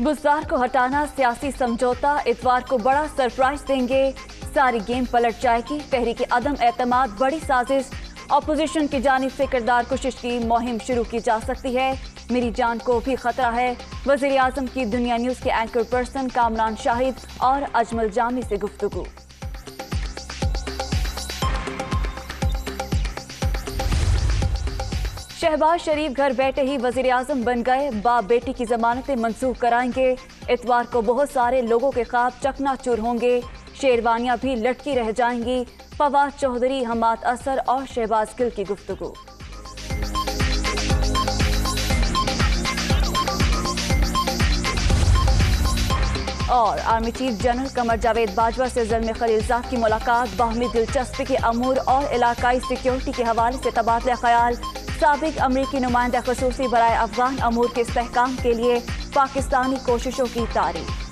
बुज़दार को हटाना सियासी समझौता इतवार को बड़ा सरप्राइज देंगे। सारी गेम पलट जाएगी। तहरीक अदम एतमाद बड़ी साजिश। अपोजिशन की जानिब से किरदार कुशिश की मुहिम शुरू की जा सकती है। मेरी जान को भी खतरा है। वज़ीर आज़म की दुनिया न्यूज़ के एंकर पर्सन कामरान शाहिद और अजमल जामी से गुफ्तगू। शहबाज शरीफ घर बैठे ही वज़ीर आज़म बन गए। बाप बेटी की जमानतें मंसूख कराएंगे। इतवार को बहुत सारे लोगों के ख्वाब चकनाचूर होंगे। शेरवानियां भी लटकी रह जाएंगी। फवाद चौधरी, हमाद असर और शहबाज गिल की गुफ्तगू। और army chief general Qamar Javed Bajwa से ज़ल्म खलीलजाद की मुलाकात। बाहमी दिलचस्पी के अमूर और इलाकाई सिक्योरिटी के हवाले से तबादला ख्याल। साबिक अमरीकी नुमाइंदा खसूसी बराए अफगान अमूर के इस्तेहकाम के लिए पाकिस्तानी कोशिशों की तारीफ।